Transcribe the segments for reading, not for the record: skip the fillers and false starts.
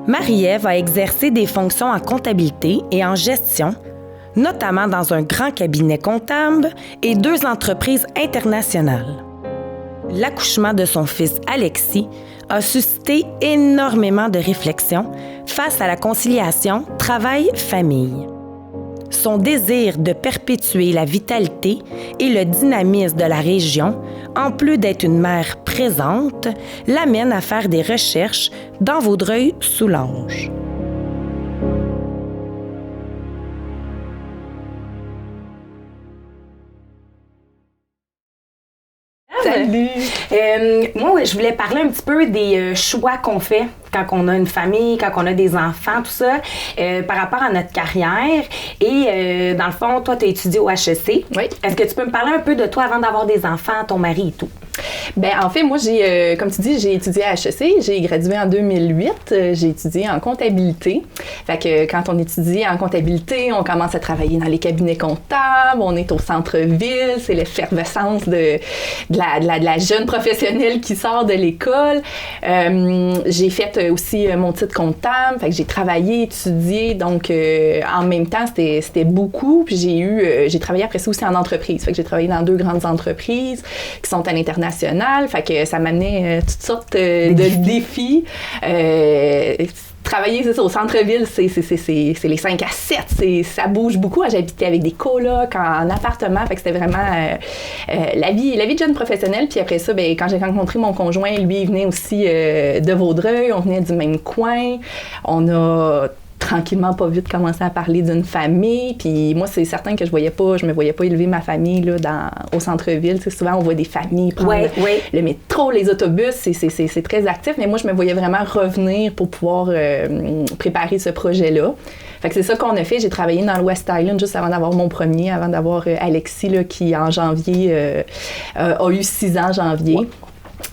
Marie-Ève a exercé des fonctions en comptabilité et en gestion, notamment dans un grand cabinet comptable et 2 entreprises internationales. L'accouchement de son fils Alexis a suscité énormément de réflexions face à la conciliation travail-famille. Son désir de perpétuer la vitalité et le dynamisme de la région, en plus d'être une mère présente, l'amène à faire des recherches dans Vaudreuil-Soulanges. Salut! Moi, je voulais parler un petit peu des choix qu'on fait quand on a une famille, quand on a des enfants, tout ça, par rapport à notre carrière. Et dans le fond, toi, tu as étudié au HEC. Oui. Est-ce que tu peux me parler un peu de toi avant d'avoir des enfants, ton mari et tout? Ben en fait, moi, comme tu dis, j'ai étudié à HEC. J'ai gradué en 2008. J'ai étudié en comptabilité. Fait que quand on étudie en comptabilité, on commence à travailler dans les cabinets comptables. On est au centre-ville. C'est l'effervescence de la jeune professionnelle qui sort de l'école. J'ai fait aussi mon titre comptable. Fait que j'ai travaillé, étudié. Donc, en même temps, c'était beaucoup. Puis j'ai travaillé après ça aussi en entreprise. Fait que j'ai travaillé dans 2 grandes entreprises qui sont à l'international. Fait que ça m'amenait toutes sortes de défis. Travailler, c'est ça, au centre-ville, c'est les 5 à 7. Ça bouge beaucoup. J'habitais avec des colocs en appartement. Fait que c'était vraiment la vie de jeune professionnelle. Puis après ça, ben, quand j'ai rencontré mon conjoint, lui, il venait aussi de Vaudreuil. On venait du même coin. On a tranquillement, pas vite, commencer à parler d'une famille. Puis moi, c'est certain que je me voyais pas élever ma famille là, au centre-ville. Tu sais, souvent, on voit des familles prendre le métro, les autobus, c'est très actif. Mais moi, je me voyais vraiment revenir pour pouvoir préparer ce projet-là. Fait que c'est ça qu'on a fait. J'ai travaillé dans le West Island juste avant d'avoir mon premier, avant d'avoir Alexis, là, qui en janvier a eu 6 ans janvier. Ouais.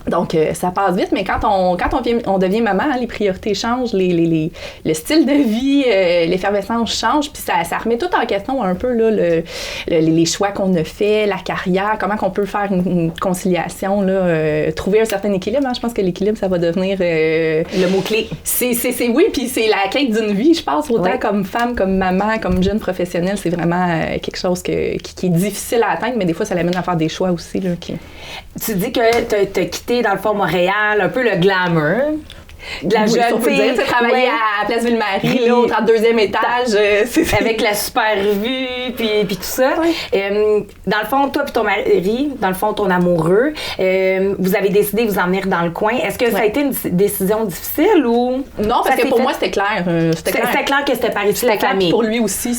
Donc, ça passe vite, mais quand on devient maman, hein, les priorités changent, le style de vie, l'effervescence change, puis ça remet tout en question un peu là, les choix qu'on a fait, la carrière, comment qu'on peut faire une conciliation, là, trouver un certain équilibre. Hein. Je pense que l'équilibre, ça va devenir le mot-clé. Oui, puis c'est la quête d'une vie, je pense, autant comme femme, comme maman, comme jeune professionnelle, c'est vraiment quelque chose qui est difficile à atteindre, mais des fois, ça l'amène à faire des choix aussi. Là, Tu dis que t'as quitté, dans le fond, Montréal, un peu le glamour de la jeune fille. Tu travaillais à Place Ville-Marie, là, au 32e étage. Avec la super vue, puis tout ça. Oui. Dans le fond, toi puis ton mari, dans le fond, ton amoureux, vous avez décidé de vous emmener dans le coin. Est-ce que ça a été une décision difficile ou... Non, parce que pour moi, c'était clair. C'était clair que c'était par ici la famille. Pour lui aussi,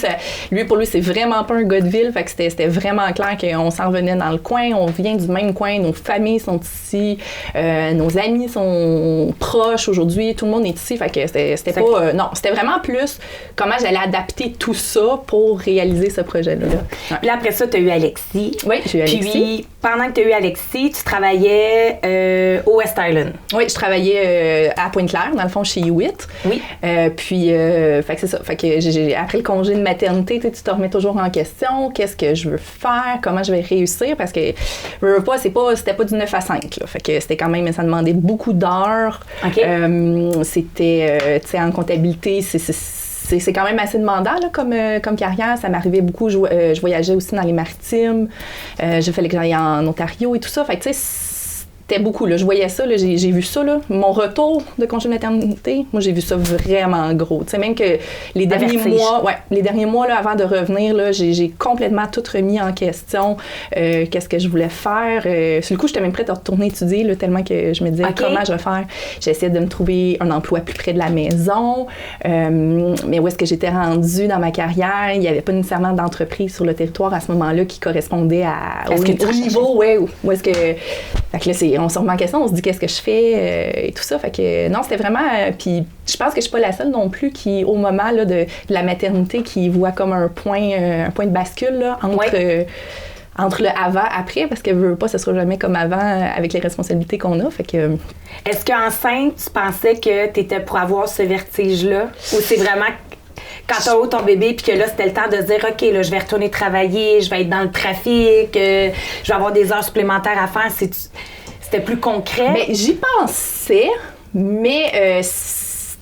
pour lui, c'est vraiment pas un gars de ville. Fait que c'était vraiment clair qu'on s'en revenait dans le coin. On vient du même coin. Nos familles sont ici. Nos amis sont proches. Aujourd'hui, tout le monde est ici, fait que c'était pas... non, c'était vraiment plus comment j'allais adapter tout ça pour réaliser ce projet-là. Ouais. Puis là, après ça, tu as eu Alexis. Oui, j'ai eu Alexis. Puis, pendant que tu as eu Alexis, tu travaillais au West Island. Oui, je travaillais à Pointe-Claire, dans le fond, chez Hewitt. Oui. Puis, fait que c'est ça. Fait que après le congé de maternité, tu te remets toujours en question. Qu'est-ce que je veux faire? Comment je vais réussir? Parce que, c'était pas du 9 à 5. Là. Fait que c'était quand même... Ça demandait beaucoup d'heures. OK. C'était, tu sais, en comptabilité, c'est quand même assez demandant là, comme carrière. Ça m'arrivait beaucoup. Je voyageais aussi dans les maritimes. J'ai fait que j'aille en Ontario et tout ça. Fait que, tu sais, c'était beaucoup. Là. Je voyais ça. Là, j'ai vu ça. Là. Mon retour de congé de maternité, moi, j'ai vu ça vraiment gros. Tu sais, même que les derniers mois là, avant de revenir, là, j'ai complètement tout remis en question. Qu'est-ce que je voulais faire. Sur le coup, j'étais même prête à retourner étudier là, tellement que je me disais comment je vais faire. J'essayais de me trouver un emploi plus près de la maison. Mais où est-ce que j'étais rendue dans ma carrière? Il n'y avait pas nécessairement d'entreprise sur le territoire à ce moment-là qui correspondait au niveau. Ouais, où est-ce que... Fait que là, on se remet en question, on se dit qu'est-ce que je fais et tout ça. Fait que non, c'était vraiment... puis je pense que je suis pas la seule non plus qui, au moment là, de la maternité, qui voit comme un point de bascule là, entre le avant-après, parce que veux pas, ce sera jamais comme avant avec les responsabilités qu'on a. Fait que... Est-ce qu'enceinte, tu pensais que tu étais pour avoir ce vertige-là? Ou c'est vraiment... Quand t'as eu ton bébé, puis que là, c'était le temps de se dire, OK, là, je vais retourner travailler, je vais être dans le trafic, je vais avoir des heures supplémentaires à faire. C'était plus concret? Bien, j'y pensais, mais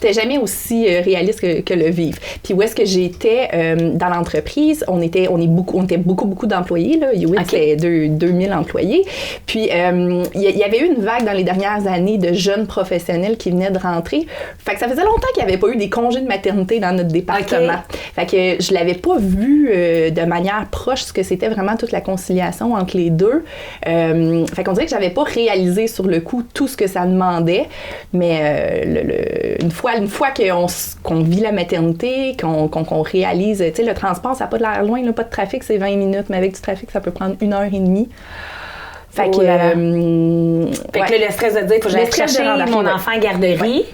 c'était jamais aussi réaliste que le vivre. Puis où est-ce que j'étais dans l'entreprise, on était beaucoup d'employés, là. Hewitt, c'était 2000 employés. Puis il y avait eu une vague dans les dernières années de jeunes professionnels qui venaient de rentrer. Fait que ça faisait longtemps qu'il n'y avait pas eu des congés de maternité dans notre département. Fait que je l'avais pas vu de manière proche, ce que c'était vraiment toute la conciliation entre les deux. Fait qu'on dirait que j'avais pas réalisé sur le coup tout ce que ça demandait, mais une fois qu'on vit la maternité, qu'on réalise, tu sais, le transport, ça n'a pas de l'air loin, là, pas de trafic, c'est 20 minutes, mais avec du trafic, ça peut prendre 1h30. Fait que là, le stress de dire, il faut que j'aille chercher mon enfant à garderie. Ouais.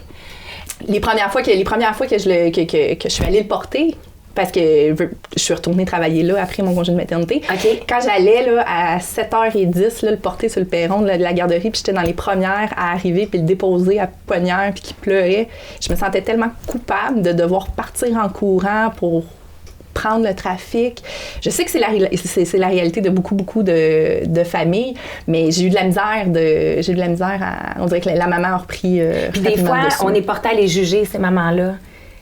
Les premières fois que je suis allée le porter, parce que je suis retournée travailler là après mon congé de maternité. Quand j'allais là, à 7h10 là, le porter sur le perron de la garderie, puis j'étais dans les premières à arriver, puis le déposer à pouponnière, puis qu'il pleurait, je me sentais tellement coupable de devoir partir en courant pour prendre le trafic. Je sais que c'est la réalité de beaucoup de familles, mais j'ai eu de la misère on dirait que la maman a repris puis des fois, on est porté à les juger, ces mamans-là,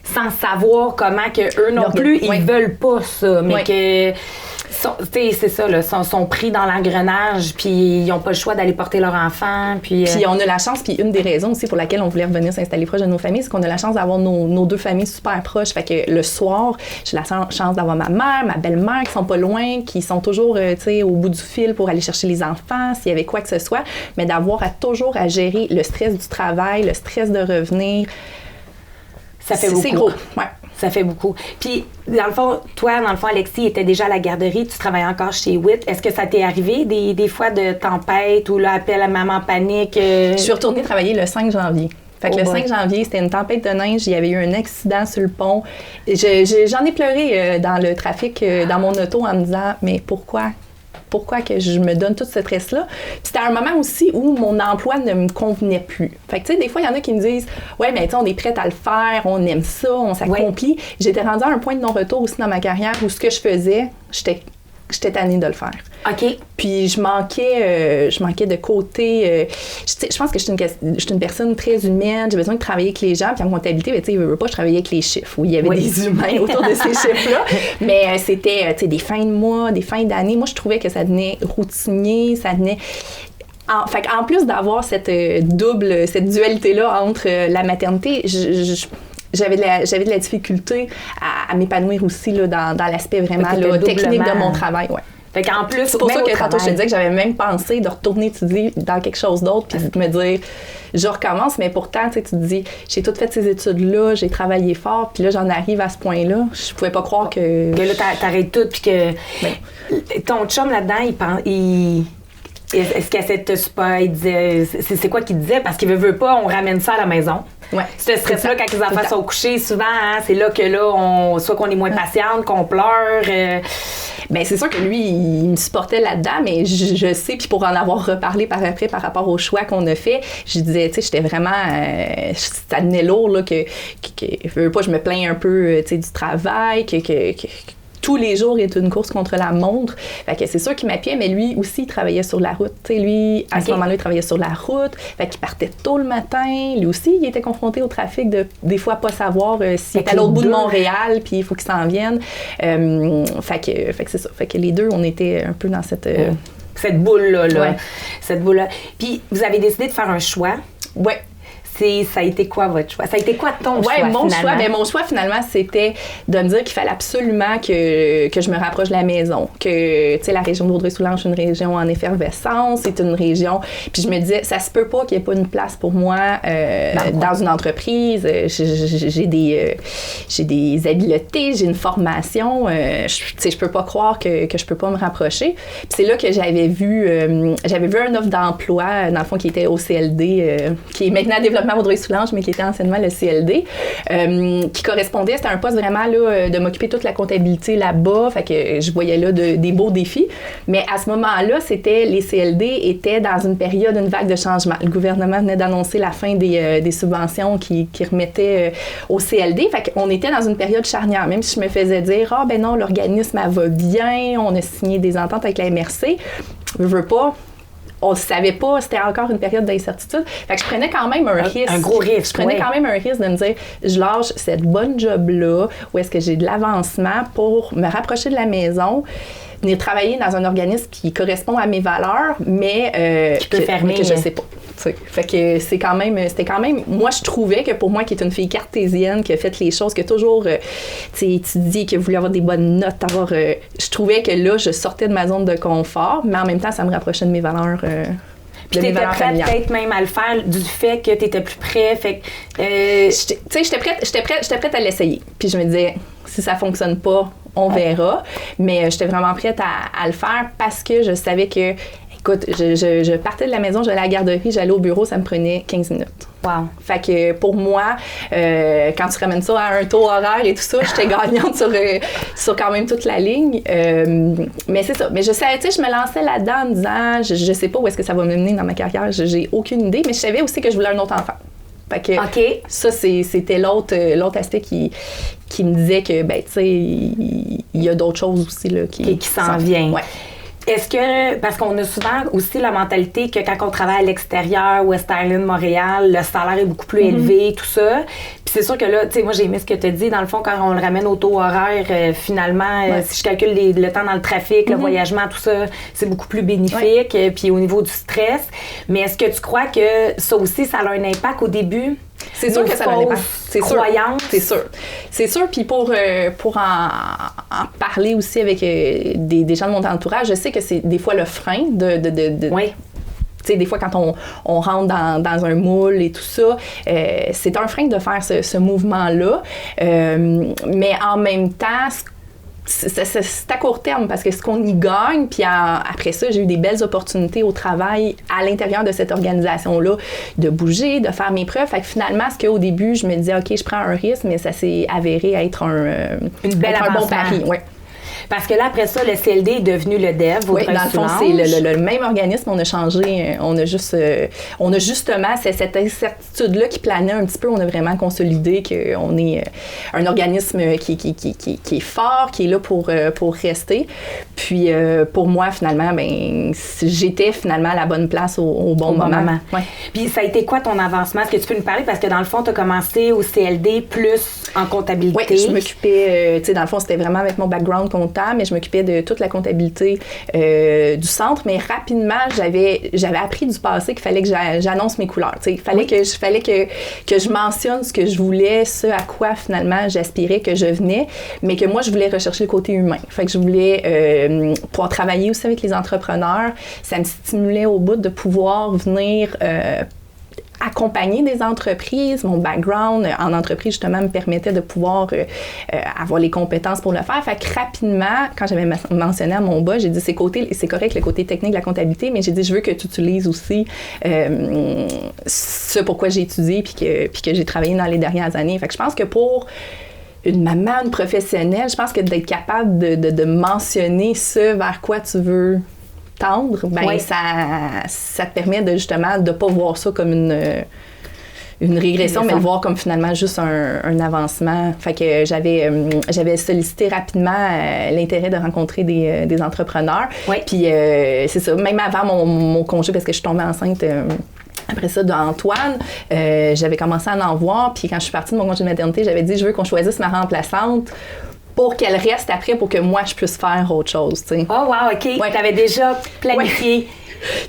sans savoir comment que eux non plus, ils veulent pas ça, mais que c'est ça, là, sont pris dans l'engrenage, puis ils n'ont pas le choix d'aller porter leur enfant. Puis on a la chance, puis une des raisons aussi pour laquelle on voulait revenir s'installer proche de nos familles, c'est qu'on a la chance d'avoir nos deux familles super proches. Fait que le soir, j'ai la chance d'avoir ma mère, ma belle-mère qui sont pas loin, qui sont toujours au bout du fil pour aller chercher les enfants, s'il y avait quoi que ce soit, mais d'avoir toujours à gérer le stress du travail, le stress de revenir. Ça fait beaucoup. C'est gros, Ça fait beaucoup. Puis, dans le fond, Alexis était déjà à la garderie, tu travaillais encore chez Hewitt. Est-ce que ça t'est arrivé des fois de tempête ou l'appel à maman panique? Je suis retournée travailler le 5 janvier. Fait que le 5 janvier, c'était une tempête de neige. Il y avait eu un accident sur le pont. J'en ai pleuré dans le trafic, dans mon auto, en me disant « Mais pourquoi que je me donne tout ce stress-là? » C'était un moment aussi où mon emploi ne me convenait plus. Fait que, tu sais, des fois, il y en a qui me disent « Ouais, mais tu sais, on est prête à le faire, on aime ça, on s'accomplit. » J'étais rendue à un point de non-retour aussi dans ma carrière où ce que je faisais, j'étais tannée de le faire. Puis je manquais de côté. Je pense que je suis une personne très humaine. J'ai besoin de travailler avec les gens. Puis en comptabilité, tu sais, je veux pas, je travaillais avec les chiffres. Oui, il y avait des humains autour de ces chiffres-là. Mais c'était, tu sais, des fins de mois, des fins d'année. Moi, je trouvais que ça devenait routinier, ça devenait... En plus d'avoir cette dualité-là entre la maternité, j'avais de la difficulté à m'épanouir aussi là, dans l'aspect vraiment là, technique de mon travail. Fait qu'en plus, c'est pour ça que tantôt je te disais que j'avais même pensé de retourner étudier dans quelque chose d'autre puis de me dire je recommence, mais pourtant tu te dis j'ai toutes fait ces études-là, j'ai travaillé fort, puis là j'en arrive à ce point-là. Je pouvais pas croire que là t'arrêtes tout, puis que ton chum là-dedans, est-ce qu'il disait, c'est quoi qu'il disait? Parce qu'il veut pas, on ramène ça à la maison. Ce stress-là, quand les enfants sont couchés, souvent, c'est là que soit qu'on est moins patiente, qu'on pleure. Bien, c'est sûr que lui, il me supportait là-dedans, mais je sais, puis pour en avoir reparlé par après, par rapport au choix qu'on a fait, je disais, tu sais, j'étais vraiment... ça devenait lourd, là, que je veux pas, je me plains un peu, tu sais, du travail, que tous les jours est une course contre la montre. Fait que c'est sûr qu'il m'appuyait, mais lui aussi, il travaillait sur la route. T'sais, lui, à ce moment-là, il travaillait sur la route. Fait qu'il partait tôt le matin. Lui aussi, il était confronté au trafic de, des fois, pas savoir s'il était à l'autre bout de Montréal, puis il faut qu'il s'en vienne. Fait que c'est ça. Fait que les deux, on était un peu dans cette boule-là. Cette boule-là. Puis, vous avez décidé de faire un choix. Ça a été quoi votre choix? Ça a été quoi ton choix, finalement? Mon choix, finalement, c'était de me dire qu'il fallait absolument que je me rapproche de la maison. Que, tu sais, la région de Vaudreuil-Soulanges, c'est une région en effervescence, c'est une région... Puis je me disais, ça se peut pas qu'il n'y ait pas une place pour moi dans une entreprise. J'ai des habiletés, j'ai une formation. Je peux pas croire que je peux pas me rapprocher. Puis c'est là que j'avais vu un offre d'emploi, dans le fond, qui était au CLD, qui est maintenant développement Vaudreuil-Soulanges, mais qui était anciennement le CLD, qui correspondait, c'était un poste vraiment là, de m'occuper de toute la comptabilité là-bas, fait que je voyais là des beaux défis, mais à ce moment-là, les CLD étaient dans une période, une vague de changement. Le gouvernement venait d'annoncer la fin des subventions qui remettaient au CLD, fait qu'on était dans une période charnière, même si je me faisais dire, ben non, l'organisme, elle va bien, on a signé des ententes avec la MRC, je veux pas, on ne savait pas, c'était encore une période d'incertitude. Fait que je prenais quand même un risque. Un gros risque, Je prenais quand même un risque de me dire, je lâche cette bonne job-là, où est-ce que j'ai de l'avancement pour me rapprocher de la maison, venir travailler dans un organisme qui correspond à mes valeurs, mais qui peut fermer, que je sais pas. T'sais. Fait que c'était quand même, moi je trouvais que pour moi qui est une fille cartésienne, qui a fait les choses, qui a toujours étudié, qui a voulu avoir des bonnes notes, je trouvais que là je sortais de ma zone de confort, mais en même temps ça me rapprochait de mes valeurs. Puis t'étais prête peut-être même à le faire du fait que t'étais plus près, fait que... j'étais prête à l'essayer. Puis je me disais, si ça fonctionne pas, on verra. Mais j'étais vraiment prête à le faire parce que je savais que, écoute, je partais de la maison, j'allais à la garderie, j'allais au bureau, ça me prenait 15 minutes. Wow. Fait que pour moi, quand tu ramènes ça à un taux horaire et tout ça, j'étais gagnante sur quand même toute la ligne. Mais c'est ça. Mais je savais, tu sais, je me lançais là-dedans en me disant, je sais pas où est-ce que ça va me mener dans ma carrière, j'ai aucune idée, mais je savais aussi que je voulais un autre enfant. Fait que ça, c'était l'autre aspect qui me disait que, ben, tu sais, il y a d'autres choses aussi là, qui s'en viennent. Ouais. Est-ce que, parce qu'on a souvent aussi la mentalité que quand on travaille à l'extérieur, West Island, Montréal, le salaire est beaucoup plus élevé, tout ça. Puis c'est sûr que là, tu sais, moi j'ai aimé ce que tu as dit. Dans le fond, quand on le ramène au taux horaire, finalement, si je calcule le temps dans le trafic, le voyagement, tout ça, c'est beaucoup plus bénéfique. Puis au niveau du stress. Mais est-ce que tu crois que ça aussi, ça a un impact au début? C'est sûr que ça a un impact. C'est sûr. C'est sûr. Puis pour en parler aussi avec des gens de mon entourage, je sais que c'est des fois le frein de oui. Tu sais, des fois, quand on rentre dans un moule et tout ça, c'est un frein de faire ce mouvement-là. Mais en même temps, c'est à court terme parce que ce qu'on y gagne, puis après ça, j'ai eu des belles opportunités au travail à l'intérieur de cette organisation-là, de bouger, de faire mes preuves. Fait que finalement, ce qu'au début, je me disais, OK, je prends un risque, mais ça s'est avéré être un bon pari. Ouais. Parce que là, après ça, le CLD est devenu le DEV. Oui, dans le fond, c'est le même organisme. On a changé, on a justement cette incertitude-là qui planait un petit peu. On a vraiment consolidé qu'on est un organisme qui est fort, qui est là pour rester. Puis, pour moi, finalement, ben, j'étais finalement à la bonne place au bon moment. Ouais. Puis, ça a été quoi ton avancement? Est-ce que tu peux nous parler? Parce que dans le fond, tu as commencé au CLD plus en comptabilité. Oui, je m'occupais, tu sais, dans le fond, c'était vraiment avec mon background comptable, mais je m'occupais de toute la comptabilité du centre. Mais rapidement, j'avais appris du passé qu'il fallait que j'annonce mes couleurs. Il fallait que je mentionne ce que je voulais, ce à quoi finalement j'aspirais, que je venais, mais que moi, je voulais rechercher le côté humain. Fait que je voulais pouvoir travailler aussi avec les entrepreneurs. Ça me stimulait au bout de pouvoir venir accompagner des entreprises. Mon background en entreprise, justement, me permettait de pouvoir avoir les compétences pour le faire. Fait que rapidement, quand j'avais mentionné à mon boss, j'ai dit, c'est correct le côté technique de la comptabilité, mais j'ai dit, je veux que tu utilises aussi ce pourquoi j'ai étudié puis que j'ai travaillé dans les dernières années. Fait que je pense que pour une maman, une professionnelle, je pense que d'être capable de mentionner ce vers quoi tu veux tendre, ben ça te permet de justement de pas voir ça comme une régression, mais le voir comme finalement juste un avancement. Fait que j'avais sollicité rapidement l'intérêt de rencontrer des entrepreneurs. Puis c'est ça, même avant mon congé, parce que je suis tombée enceinte après ça d'Antoine, j'avais commencé à en voir. Puis quand je suis partie de mon congé de maternité, j'avais dit, je veux qu'on choisisse ma remplaçante pour qu'elle reste après, pour que moi, je puisse faire autre chose, tu sais. Oh, wow, OK. Ouais. T'avais déjà planifié. Ouais.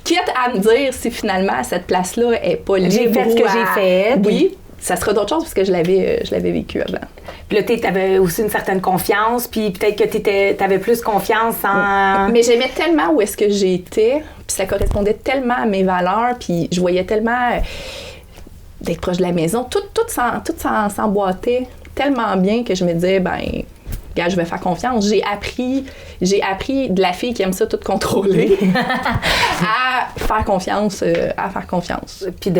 Quitte à me dire si finalement, cette place-là est pas libre. J'ai fait ce que j'ai fait. Oui, ça sera d'autres choses parce que je l'avais vécu avant. Puis là, t'avais aussi une certaine confiance, puis peut-être que t'avais plus confiance en... Mais j'aimais tellement où est-ce que j'étais, puis ça correspondait tellement à mes valeurs, puis je voyais tellement d'être proche de la maison. Tout s'emboîtait tellement bien que je me disais, ben... je vais faire confiance. J'ai appris de la fille qui aime ça tout contrôler à faire confiance. Puis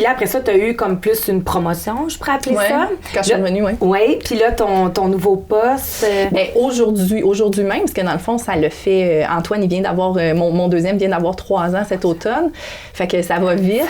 là, après ça, tu as eu comme plus une promotion, je pourrais appeler ça. Quand je suis revenue, oui. Oui, puis là, ton nouveau poste... Bien, aujourd'hui même, parce que dans le fond, ça le fait... Antoine, il vient d'avoir... mon deuxième vient d'avoir 3 ans cet automne. Fait que ça va vite.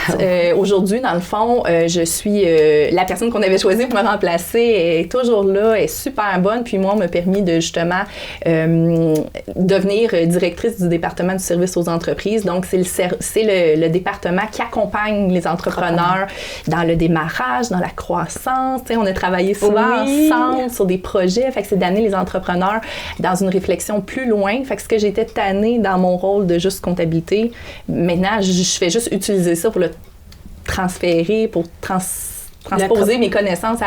Aujourd'hui, dans le fond, je suis... la personne qu'on avait choisie pour me remplacer est toujours là, est super bonne. Puis moi, m'a permis de justement devenir directrice du département du service aux entreprises. Donc, c'est le département qui accompagne les entrepreneurs dans le démarrage, dans la croissance. Tu sais, on a travaillé souvent ensemble sur des projets. Fait que c'est d'amener les entrepreneurs dans une réflexion plus loin. Fait que ce que j'étais tannée dans mon rôle de juste comptabilité, maintenant, je fais juste utiliser ça pour le transférer, pour transposer mes connaissances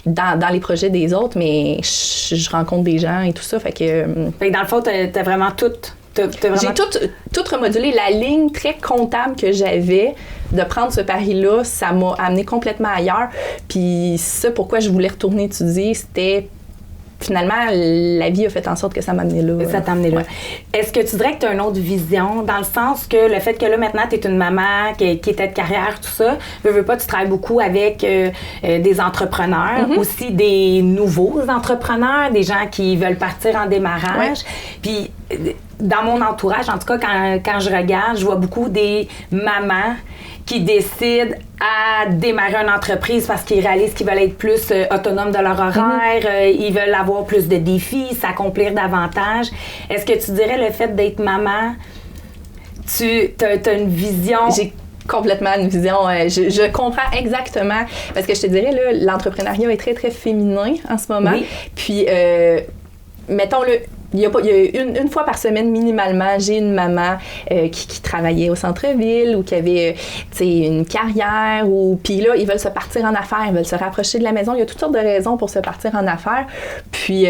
dans les projets des autres, mais je rencontre des gens et tout ça. Fait que dans le fond, t'as vraiment tout... J'ai tout remodulé. La ligne très comptable que j'avais de prendre ce pari-là, ça m'a amené complètement ailleurs. Puis ça, pourquoi je voulais retourner étudier, c'était... Finalement, la vie a fait en sorte que ça m'a amené là. Ça t'a amené là. Est-ce que tu dirais que tu as une autre vision, dans le sens que le fait que là, maintenant, tu es une maman qui était de carrière, tout ça, veux pas, tu travailles beaucoup avec des entrepreneurs, aussi des nouveaux entrepreneurs, des gens qui veulent partir en démarrage. Puis, dans mon entourage, en tout cas, quand je regarde, je vois beaucoup des mamans qui décident à démarrer une entreprise parce qu'ils réalisent qu'ils veulent être plus autonomes de leur horaire, ils veulent avoir plus de défis, s'accomplir davantage. Est-ce que tu dirais le fait d'être maman, tu as une vision... J'ai complètement une vision. Je comprends exactement, parce que je te dirais, là, l'entrepreneuriat est très, très féminin en ce moment. Oui. Puis, mettons-le... Il y a une fois par semaine, minimalement, j'ai une maman qui travaillait au centre-ville ou qui avait une carrière. Puis là, ils veulent se partir en affaires, ils veulent se rapprocher de la maison. Il y a toutes sortes de raisons pour se partir en affaires. Puis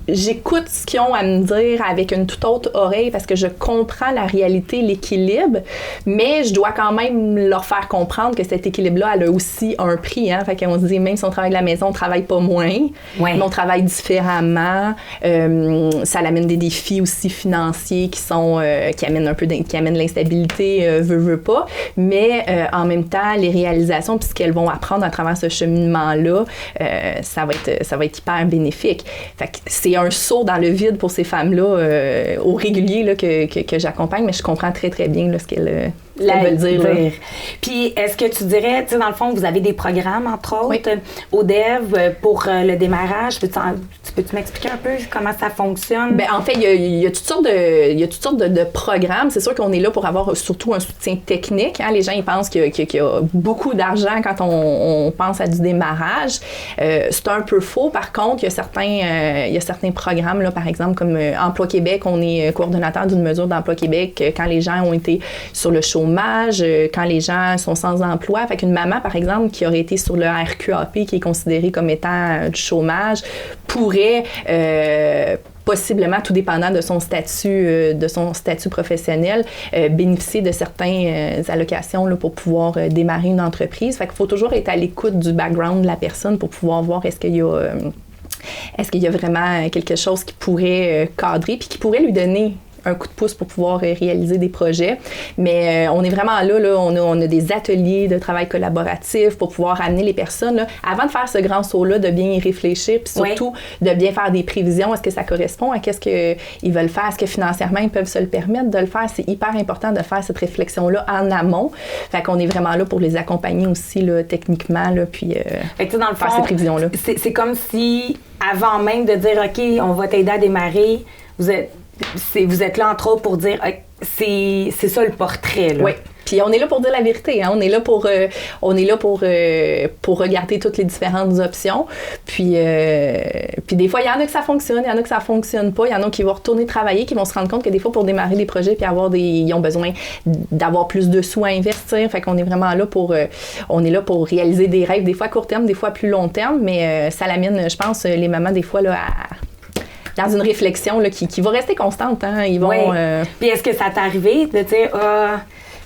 j'écoute ce qu'ils ont à me dire avec une toute autre oreille parce que je comprends la réalité, l'équilibre, mais je dois quand même leur faire comprendre que cet équilibre-là, elle a aussi un prix. Hein? Fait qu'on se dit, même si on travaille de la maison, on travaille pas moins, mais on travaille différemment. Ça l'amène des défis aussi financiers qui amènent qui amènent l'instabilité, veut pas, mais en même temps les réalisations puis ce qu'elles vont apprendre à travers ce cheminement-là, ça va être hyper bénéfique. Fait que c'est un saut dans le vide pour ces femmes-là au régulier là, que j'accompagne, mais je comprends très très bien là, ce qu'elles veulent dire. Puis, est-ce que tu dirais, tu sais, dans le fond, vous avez des programmes, entre autres, au DEV pour le démarrage. Peux-tu m'expliquer un peu comment ça fonctionne? Bien, en fait, il y a toutes sortes de programmes. C'est sûr qu'on est là pour avoir surtout un soutien technique. Hein? Les gens, ils pensent qu'il y a beaucoup d'argent quand on pense à du démarrage. C'est un peu faux. Par contre, il y a certains programmes, là, par exemple, comme Emploi Québec. On est coordonnateur d'une mesure d'Emploi Québec quand les gens ont été sur le chômage, quand les gens sont sans emploi. Fait qu'une maman, par exemple, qui aurait été sur le RQAP, qui est considéré comme étant du chômage, pourrait possiblement, tout dépendant de son statut professionnel, bénéficier de certaines allocations là, pour pouvoir démarrer une entreprise. Fait qu'il faut toujours être à l'écoute du background de la personne pour pouvoir voir est-ce qu'il y a vraiment quelque chose qui pourrait cadrer puis qui pourrait lui donner un coup de pouce pour pouvoir réaliser des projets. Mais on est vraiment là, on a des ateliers de travail collaboratif pour pouvoir amener les personnes, là, avant de faire ce grand saut-là, de bien y réfléchir, puis surtout de bien faire des prévisions. Est-ce que ça correspond à qu'est-ce qu'ils veulent faire? Est-ce que financièrement, ils peuvent se le permettre de le faire? C'est hyper important de faire cette réflexion-là en amont. Fait qu'on est vraiment là pour les accompagner aussi, là, techniquement, là, puis dans le faire fond, ces prévisions-là. C'est comme si, avant même de dire, OK, on va t'aider à démarrer, vous êtes là, entre autres, pour dire, c'est ça le portrait, là. Oui. Puis on est là pour dire la vérité, hein? On est là pour regarder toutes les différentes options. Puis des fois, il y en a que ça fonctionne, il y en a que ça fonctionne pas. Il y en a qui vont retourner travailler, qui vont se rendre compte que des fois, pour démarrer des projets, puis ils ont besoin d'avoir plus de sous à investir. Fait qu'on est vraiment là pour réaliser des rêves, des fois à court terme, des fois à plus long terme. Mais ça l'amène, je pense, les mamans, des fois, là, dans une réflexion là, qui va rester constante. Hein? Ils vont, Puis est-ce que ça t'est arrivé de dire,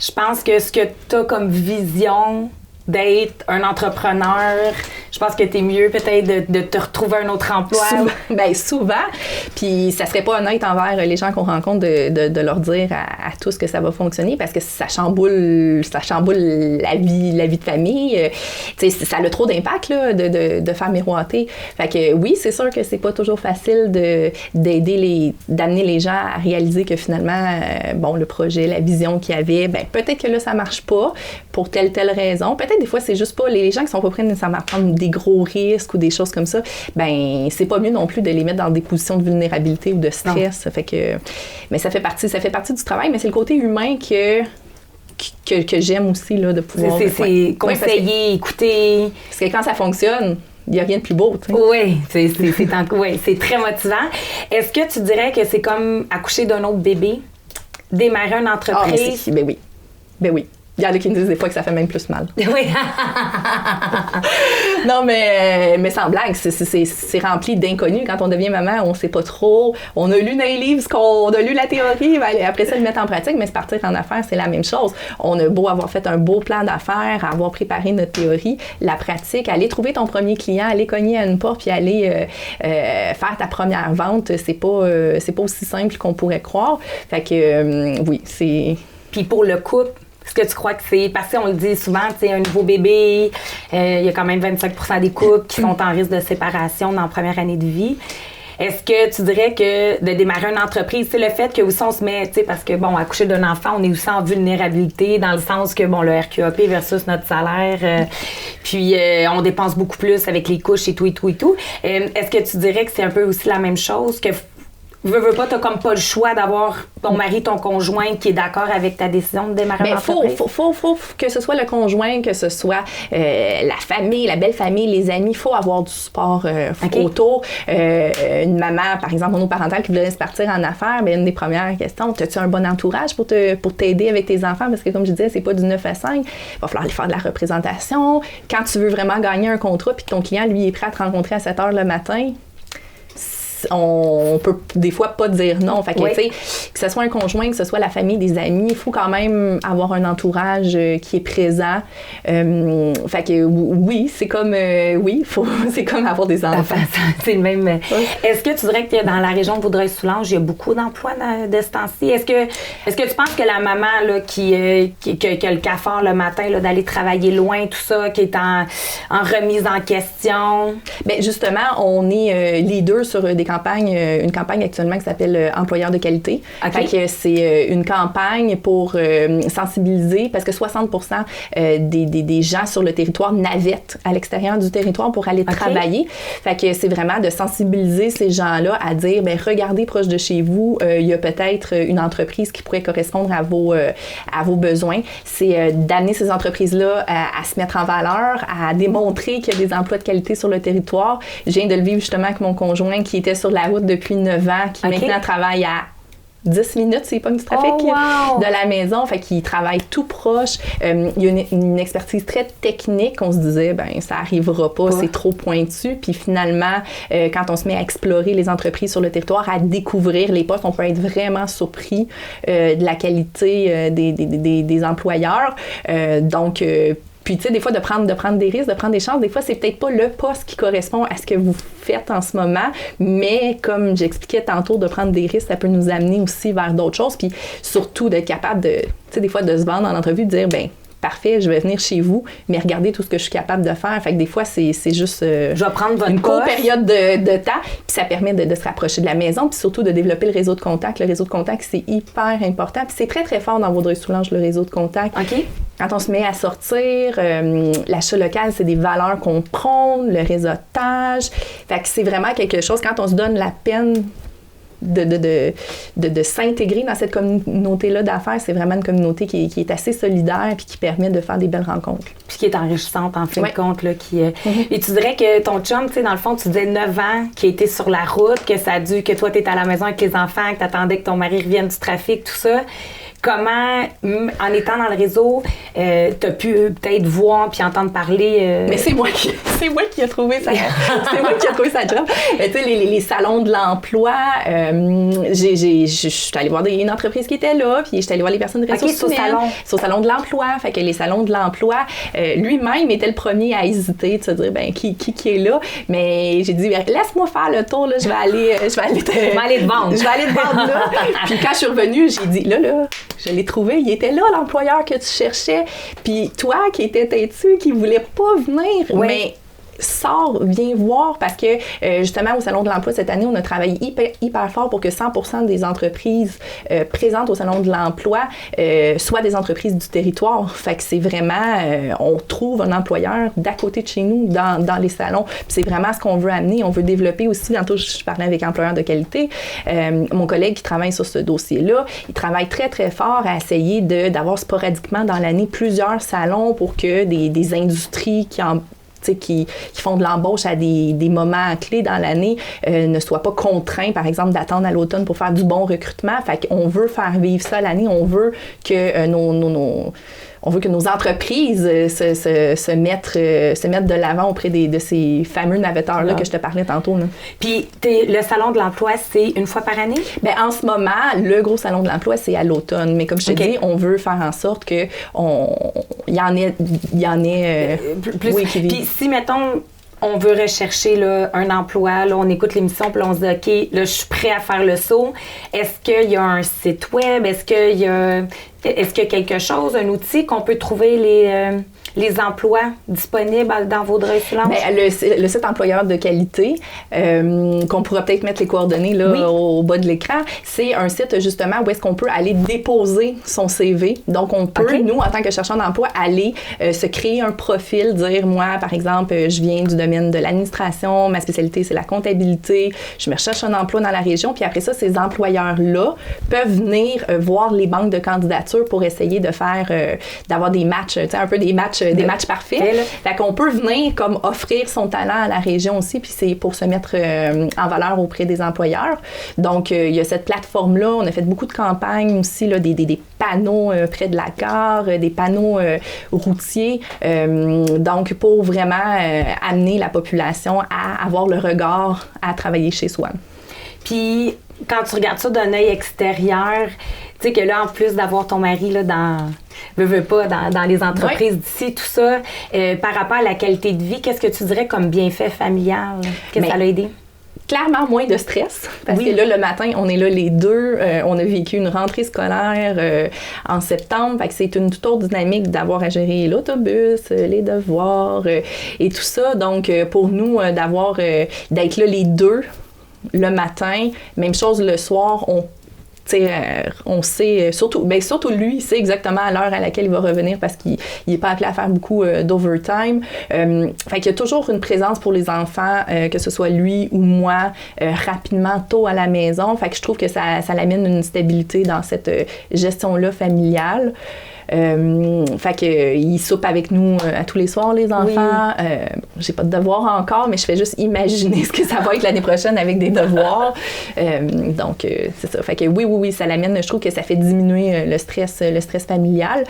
je pense que ce que tu as comme vision d'être un entrepreneur, je pense que t'es mieux peut-être de te retrouver un autre emploi? Souvent. Puis ça serait pas honnête envers les gens qu'on rencontre de leur dire à tous que ça va fonctionner parce que ça chamboule la vie de famille. Ça a trop d'impact là, de faire miroiter. Fait que oui, c'est sûr que c'est pas toujours facile d'amener les gens à réaliser que finalement, le projet, la vision qu'il y avait, peut-être que là, ça marche pas pour telle raison. Peut-être des fois, c'est juste pas les gens qui sont pas prêts nécessairement à prendre des des gros risques ou des choses comme ça, ben c'est pas mieux non plus de les mettre dans des positions de vulnérabilité ou de stress. Fait que, mais ça fait partie du travail, mais c'est le côté humain que j'aime aussi, là, de pouvoir... C'est conseiller, écouter... Parce que quand ça fonctionne, il n'y a rien de plus beau, tu sais. Oui, c'est très motivant. Est-ce que tu dirais que c'est comme accoucher d'un autre bébé? Démarrer une entreprise? Ben oui. Il y en a qui me disent des fois que ça fait même plus mal. Oui. Non, mais sans blague, c'est rempli d'inconnus. Quand on devient maman, on sait pas trop. On a lu dans les livres, on a lu la théorie, après ça, le mettre en pratique, mais se partir en affaires, c'est la même chose. On a beau avoir fait un beau plan d'affaires, avoir préparé notre théorie, la pratique, aller trouver ton premier client, aller cogner à une porte, puis aller faire ta première vente, c'est pas aussi simple qu'on pourrait croire. Fait que, oui, c'est... Puis pour le couple, est-ce que tu crois que c'est... Parce qu'on le dit souvent, tu sais, un nouveau bébé, il y a quand même 25% des couples qui sont en risque de séparation dans la première année de vie. Est-ce que tu dirais que de démarrer une entreprise, c'est le fait que aussi on se met, tu sais, parce que, bon, accoucher d'un enfant, on est aussi en vulnérabilité dans le sens que, bon, le RQAP versus notre salaire, puis on dépense beaucoup plus avec les couches et tout. Est-ce que tu dirais que c'est un peu aussi la même chose, que veux pas, t'as comme pas le choix d'avoir ton mari, ton conjoint qui est d'accord avec ta décision de démarrer l'entreprise? Faut que ce soit le conjoint, que ce soit la famille, la belle famille, les amis, il faut avoir du support autour. Une maman, par exemple, monoparentale qui voulait se partir en affaires, bien, une des premières questions, as-tu un bon entourage pour t'aider avec tes enfants? Parce que comme je disais, c'est pas du 9 à 5. Il va falloir aller faire de la représentation. Quand tu veux vraiment gagner un contrat puis que ton client, lui, est prêt à te rencontrer à 7 heures le matin, on peut des fois pas dire non. Fait que, tu sais, que ce soit un conjoint, que ce soit la famille, des amis, il faut quand même avoir un entourage qui est présent. Fait que oui, c'est comme c'est comme avoir des enfants. C'est le même. Est-ce que tu dirais que dans la région de Vaudreuil-Soulanges, il y a beaucoup d'emplois de ce temps-ci? Est-ce que tu penses que la maman là, qui a le cafard le matin, là, d'aller travailler loin, tout ça, qui est en remise en question? Bien, justement, on est leader sur une campagne actuellement qui s'appelle Employeur de qualité. Fait que c'est une campagne pour sensibiliser, parce que 60% des gens sur le territoire navettent à l'extérieur du territoire pour aller travailler. Fait que c'est vraiment de sensibiliser ces gens-là à dire, bien, regardez proche de chez vous, il y a peut-être une entreprise qui pourrait correspondre à vos besoins. C'est d'amener ces entreprises-là à se mettre en valeur, à démontrer qu'il y a des emplois de qualité sur le territoire. Je viens de le vivre justement avec mon conjoint qui était sur la route depuis 9 ans, qui maintenant travaille à 10 minutes, c'est pas du trafic de la maison, fait qu'il travaille tout proche. Il y a une expertise très technique. On se disait, ben ça arrivera pas, c'est trop pointu. Puis finalement, quand on se met à explorer les entreprises sur le territoire, à découvrir les postes, on peut être vraiment surpris de la qualité des employeurs. Donc, puis, tu sais, des fois, de prendre des risques, de prendre des chances, des fois, c'est peut-être pas le poste qui correspond à ce que vous faites en ce moment, mais comme j'expliquais tantôt, de prendre des risques, ça peut nous amener aussi vers d'autres choses, puis surtout d'être capable de, tu sais, des fois, de se vendre en entrevue, de dire, ben parfait, je vais venir chez vous, mais regardez tout ce que je suis capable de faire. Fait que des fois, c'est juste je vais prendre votre une courte période de temps, puis ça permet de se rapprocher de la maison, puis surtout de développer le réseau de contact. Le réseau de contact, c'est hyper important, puis c'est très, très fort dans Vaudreuil-Soulanges, le réseau de contact. Quand on se met à sortir, l'achat local, c'est des valeurs qu'on prône, le réseautage. Fait que c'est vraiment quelque chose, quand on se donne la peine de s'intégrer dans cette communauté-là d'affaires, c'est vraiment une communauté qui est assez solidaire puis qui permet de faire des belles rencontres. Puis qui est enrichissante, en fin de compte. Là, Et tu dirais que ton chum, tu sais, dans le fond, tu disais 9 ans, qui était sur la route, que ça a dû, que toi, tu étais à la maison avec les enfants, que tu attendais que ton mari revienne du trafic, tout ça. Comment, en étant dans le réseau, t'as pu peut-être voir puis entendre parler... Mais c'est moi qui ai trouvé ça. C'est moi qui ai trouvé ça job. Tu sais, les salons de l'emploi, je suis allée voir une entreprise qui était là, puis je suis allée voir les personnes de ressources humaines. C'est au salon de l'emploi. Fait que les salons de l'emploi, lui-même était le premier à hésiter, de se dire, ben qui est là. Mais j'ai dit, laisse-moi faire le tour, là, je vais aller te vendre. Je vais aller te vendre là. Puis quand je suis revenue, j'ai dit, là, je l'ai trouvé, il était là, l'employeur que tu cherchais. Puis toi, qui étais têtu, qui voulait pas venir, mais sors, viens voir, parce que justement au Salon de l'emploi cette année, on a travaillé hyper fort pour que 100% des entreprises présentes au Salon de l'emploi soient des entreprises du territoire. Fait que c'est vraiment, on trouve un employeur d'à côté de chez nous dans les salons. Puis c'est vraiment ce qu'on veut amener. On veut développer aussi, tantôt je parlais avec employeurs de qualité, mon collègue qui travaille sur ce dossier-là, il travaille très très fort à essayer d'avoir sporadiquement dans l'année plusieurs salons pour que des industries qui font de l'embauche à des moments clés dans l'année ne soient pas contraints, par exemple, d'attendre à l'automne pour faire du bon recrutement. Fait qu'on veut faire vivre ça l'année. On veut que nos entreprises se mettent de l'avant auprès de ces fameux navetteurs-là que je te parlais tantôt. Là. Puis, le Salon de l'emploi, c'est une fois par année? Bien, en ce moment, le gros Salon de l'emploi, c'est à l'automne. Mais comme je te dis, on veut faire en sorte qu'il y en ait plus. Oui, qui vivent. Puis, si, mettons, on veut rechercher là, un emploi, là, on écoute l'émission, puis on se dit, OK, là, je suis prêt à faire le saut. Est-ce qu'il y a un site web? Est-ce qu'il y a quelque chose, un outil qu'on peut trouver les emplois disponibles dans Vaudreuil-Soulanges? Bien, le site employeur de qualité, qu'on pourra peut-être mettre les coordonnées là, au bas de l'écran, c'est un site justement où est-ce qu'on peut aller déposer son CV. Donc, on peut, nous, en tant que chercheur d'emploi, aller se créer un profil, dire, moi, par exemple, je viens du domaine de l'administration, ma spécialité, c'est la comptabilité, je me recherche un emploi dans la région, puis après ça, ces employeurs-là peuvent venir voir les banques de candidatures pour essayer de faire, d'avoir des matchs, tu sais, un peu des matchs parfaits. Fait qu'on peut venir comme offrir son talent à la région aussi, puis c'est pour se mettre en valeur auprès des employeurs. Donc, il y a cette plateforme-là. On a fait beaucoup de campagnes aussi, là, des panneaux près de la gare, des panneaux routiers. Donc, pour vraiment amener la population à avoir le regard à travailler chez soi. Puis, quand tu regardes ça d'un œil extérieur, tu sais que là, en plus d'avoir ton mari là, dans les entreprises d'ici, tout ça, par rapport à la qualité de vie, qu'est-ce que tu dirais comme bienfait familial? Qu'est-ce que ça l'a aidé? Clairement moins de stress, parce que là, le matin, on est là les deux. On a vécu une rentrée scolaire en septembre, fait que c'est une toute autre dynamique d'avoir à gérer l'autobus, les devoirs et tout ça. Donc, pour nous, d'être là les deux le matin, même chose le soir, on sait, surtout lui, il sait exactement à l'heure à laquelle il va revenir parce qu'il n'est pas appelé à faire beaucoup d'overtime. Fait qu'il y a toujours une présence pour les enfants, que ce soit lui ou moi, rapidement, tôt à la maison. Fait que je trouve que ça l'amène une stabilité dans cette gestion-là familiale. Fait que il soupe avec nous à tous les soirs, les enfants. J'ai pas de devoirs encore, mais je fais juste imaginer ce que ça va être l'année prochaine avec des devoirs. Donc c'est ça. Fait que oui, ça l'amène. Je trouve que ça fait diminuer le stress familial.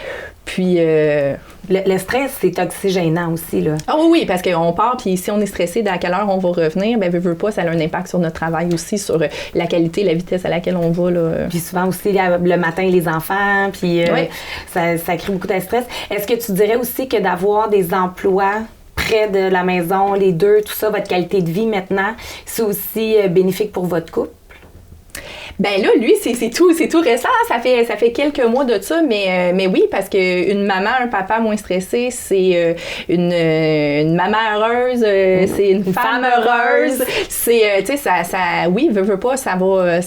Puis le stress, c'est oxygénant aussi, là. Ah oui, parce qu'on part, puis si on est stressé, à quelle heure on va revenir, ben veut pas, ça a un impact sur notre travail aussi, sur la qualité, la vitesse à laquelle on va, là. Puis souvent aussi, le matin, les enfants, puis ça crée beaucoup de stress. Est-ce que tu dirais aussi que d'avoir des emplois près de la maison, les deux, tout ça, votre qualité de vie maintenant, c'est aussi bénéfique pour votre couple? Ben là, lui, c'est tout récent. Ça fait quelques mois de ça, mais oui, parce que une maman, un papa moins stressé, c'est une maman heureuse, c'est une femme heureuse. C'est, tu sais, oui, veut pas, ça va,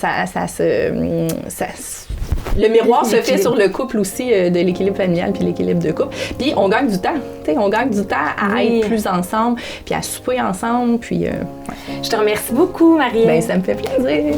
le miroir se fait sur le couple aussi, de l'équilibre familial puis l'équilibre de couple. Puis on gagne du temps, tu sais, on gagne du temps à être plus ensemble, puis à souper ensemble, puis... Je te remercie beaucoup, Marie. Ben ça me fait plaisir.